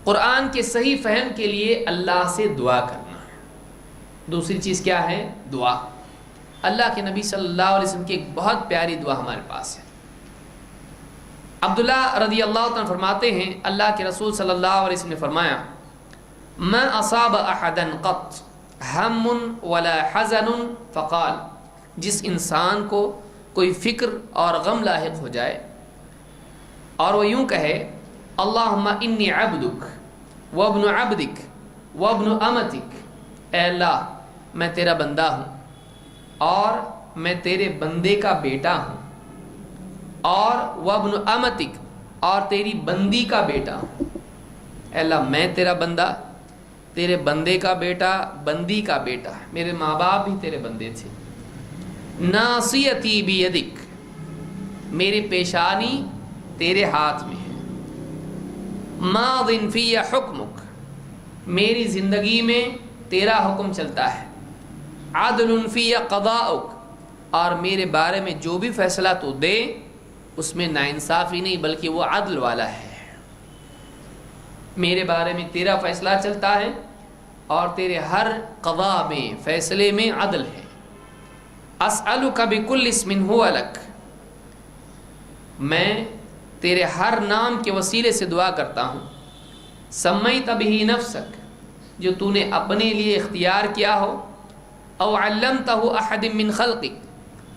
قرآن کے صحیح فہم کے لیے اللہ سے دعا کرنا ہے۔ دوسری چیز کیا ہے؟ دعا۔ اللہ کے نبی صلی اللہ علیہ وسلم کی ایک بہت پیاری دعا ہمارے پاس ہے۔ عبداللہ رضی اللہ عنہ فرماتے ہیں اللہ کے رسول صلی اللہ علیہ وسلم نے فرمایا ما اصاب احدا قط ہم ولا حزن فقال، جس انسان کو کوئی فکر اور غم لاحق ہو جائے اور وہ یوں کہے اللہم انی عبدک وابن عبدک وابن امتک، اے اللہ میں تیرا بندہ ہوں اور میں تیرے بندے کا بیٹا ہوں، اور وابن امتک اور تیری بندی کا بیٹا ہوں۔ اے اللہ میں تیرا بندہ، تیرے بندے کا بیٹا، بندی کا بیٹا، میرے ماں باپ بھی تیرے بندے تھے۔ ناصیتی بیدک، میری پیشانی تیرے ہاتھ میں ہے۔ ماض فی حکمک، میری زندگی میں تیرا حکم چلتا ہے۔ عدل فی قضاؤک، اور میرے بارے میں جو بھی فیصلہ تو دے اس میں ناانصافی نہیں بلکہ وہ عدل والا ہے۔ میرے بارے میں تیرا فیصلہ چلتا ہے اور تیرے ہر قضاء میں فیصلے میں عدل ہے۔ اسألک بکل اسم ہو لک، میں تیرے ہر نام کے وسیلے سے دعا کرتا ہوں۔ سمیت بہ نفسک، جو تو نے اپنے لیے اختیار کیا ہو، او علمتہ احد من خلقک،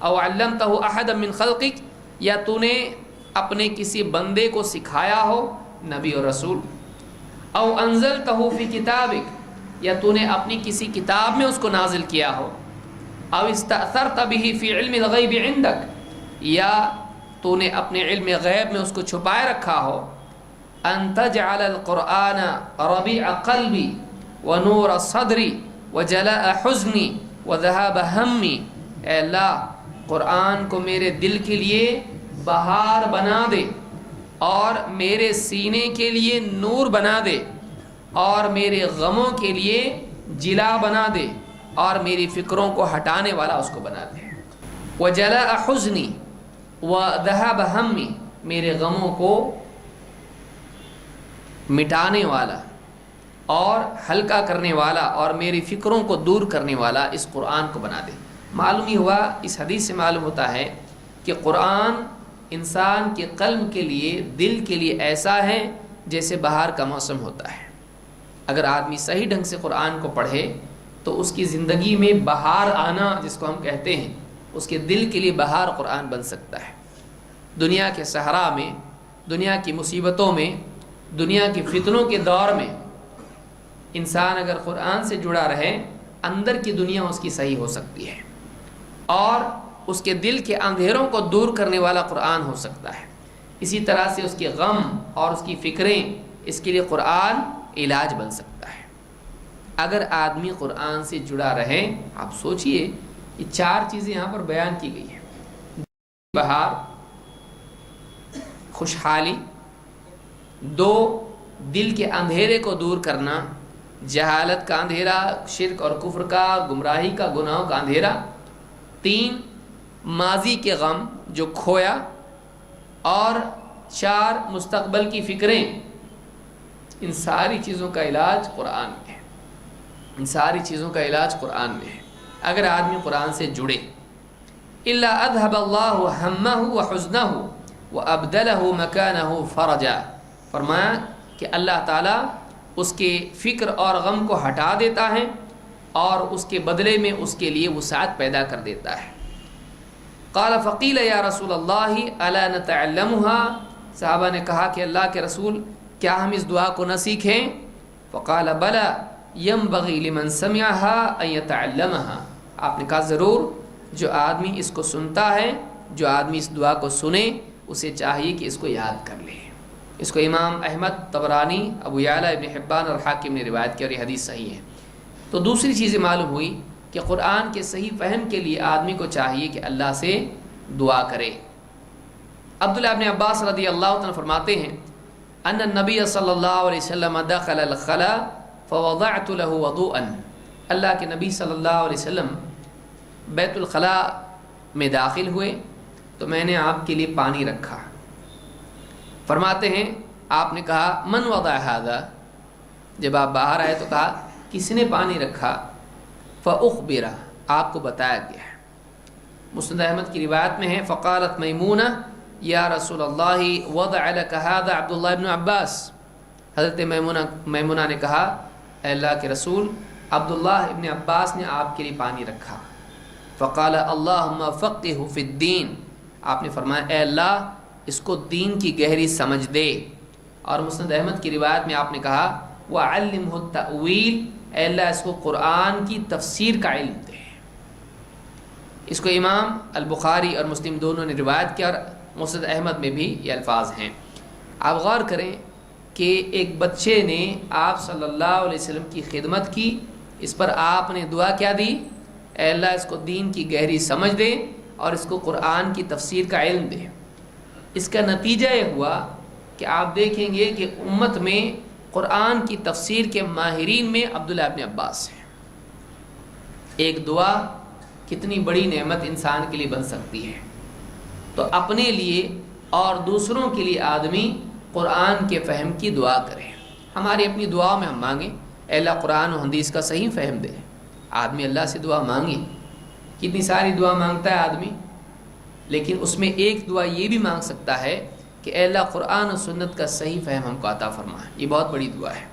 او علمتہ احد من خلقک، یا تو نے اپنے کسی بندے کو سکھایا ہو، نبی اور رسول، او انزلتہ فی کتابک، یا تو نے اپنی کسی کتاب میں اس کو نازل کیا ہو، او استأثرت بہ فی علم الغیب عندک، یا تو نے اپنے علم غیب میں اس کو چھپائے رکھا ہو۔ ان تجعل القرآن ربیع قلبی ونور صدری وجلاء حزنی وذہاب ہمی، اے اللہ قرآن کو میرے دل کے لیے بہار بنا دے اور میرے سینے کے لیے نور بنا دے اور میرے غموں کے لیے جلا بنا دے اور میری فکروں کو ہٹانے والا اس کو بنا دے۔ وجلاء حزنی وذہاب ہمی، میرے غموں کو مٹانے والا اور ہلکا کرنے والا اور میری فکروں کو دور کرنے والا اس قرآن کو بنا دے۔ معلوم ہی ہوا، اس حدیث سے معلوم ہوتا ہے کہ قرآن انسان کے قلب کے لیے، دل کے لیے ایسا ہے جیسے بہار کا موسم ہوتا ہے۔ اگر آدمی صحیح ڈھنگ سے قرآن کو پڑھے تو اس کی زندگی میں بہار آنا جس کو ہم کہتے ہیں، اس کے دل کے لیے بہار قرآن بن سکتا ہے۔ دنیا کے صحرا میں، دنیا کی مصیبتوں میں، دنیا کے فتنوں کے دور میں انسان اگر قرآن سے جڑا رہے، اندر کی دنیا اس کی صحیح ہو سکتی ہے اور اس کے دل کے اندھیروں کو دور کرنے والا قرآن ہو سکتا ہے۔ اسی طرح سے اس کے غم اور اس کی فکریں، اس کے لیے قرآن علاج بن سکتا ہے۔ اگر آدمی قرآن سے جڑا رہے، آپ سوچئے یہ چار چیزیں یہاں پر بیان کی گئی ہیں: بہار، خوشحالی، دو دل کے اندھیرے کو دور کرنا، جہالت کا اندھیرا، شرک اور کفر کا، گمراہی کا، گناہوں کا اندھیرا، تین ماضی کے غم جو کھویا، اور چار مستقبل کی فکریں۔ ان ساری چیزوں کا علاج قرآن میں ہے، ان ساری چیزوں کا علاج قرآن میں ہے اگر آدمی قرآن سے جڑے۔ الا اذهب الله همه وحزنه وابدله مكانه فرجا، فرمایا کہ اللہ تعالیٰ اس کے فکر اور غم کو ہٹا دیتا ہے اور اس کے بدلے میں اس کے لیے وسعت پیدا کر دیتا ہے۔ قال فقیل یا رسول اللہ الا نتعلمها، صحابہ نے کہا کہ اللہ کے رسول کیا ہم اس دعا کو نہ سیکھیں؟ فقال بلا ينبغي لمن سمعها ان يتعلمها، آپ نے کہا ضرور، جو آدمی اس کو سنتا ہے، جو آدمی اس دعا کو سنے، اسے چاہیے کہ اس کو یاد کر لے۔ اس کو امام احمد، طبرانی، ابو یعلا، ابن حبان اور حاکم نے روایت کی اور یہ حدیث صحیح ہے۔ تو دوسری چیز معلوم ہوئی کہ قرآن کے صحیح فہم کے لیے آدمی کو چاہیے کہ اللہ سے دعا کرے۔ عبداللہ ابن عباس رضی اللہ عنہ فرماتے ہیں ان النبی صلی اللہ علیہ وسلم دخل الخلاء فوضعت له وضوءا، اللہ کے نبی صلی اللہ علیہ وسلم بیت الخلاء میں داخل ہوئے تو میں نے آپ کے لیے پانی رکھا۔ فرماتے ہیں آپ نے کہا من وضع هذا، جب آپ باہر آئے تو کہا کس نے پانی رکھا؟ فأخبر، آپ کو بتایا گیا ہے۔ مسند احمد کی روایت میں ہے فقالت میمونہ یا رسول اللہ وضع لك هذا عبداللہ ابن عباس، حضرت میمونہ نے کہا اے اللہ کے رسول، عبداللہ ابن عباس نے آپ کے لیے پانی رکھا۔ فقال اللہم فقہہ فی الدین، آپ نے فرمایا اے اللہ اس کو دین کی گہری سمجھ دے۔ اور مسند احمد کی روایت میں آپ نے کہا وعلمہ التأویل، اے اللہ اس کو قرآن کی تفسیر کا علم دے۔ اس کو امام البخاری اور مسلم دونوں نے روایت کیا، اور مسند احمد میں بھی یہ الفاظ ہیں۔ آپ غور کریں کہ ایک بچے نے آپ صلی اللہ علیہ وسلم کی خدمت کی، اس پر آپ نے دعا کیا دی؟ اے اللہ اس کو دین کی گہری سمجھ دے اور اس کو قرآن کی تفسیر کا علم دے۔ اس کا نتیجہ یہ ہوا کہ آپ دیکھیں گے کہ امت میں قرآن کی تفسیر کے ماہرین میں عبداللہ ابن عباس ہیں۔ ایک دعا کتنی بڑی نعمت انسان کے لیے بن سکتی ہے۔ تو اپنے لیے اور دوسروں کے لیے آدمی قرآن کے فہم کی دعا کرے۔ ہماری اپنی دعا میں ہم مانگیں اے اللہ قرآن و حدیث کا صحیح فہم دے۔ آدمی اللہ سے دعا مانگے، کتنی ساری دعا مانگتا ہے آدمی، لیکن اس میں ایک دعا یہ بھی مانگ سکتا ہے کہ اے اللہ قرآن و سنت کا صحیح فہم ہم کو عطا فرما۔ یہ بہت بڑی دعا ہے۔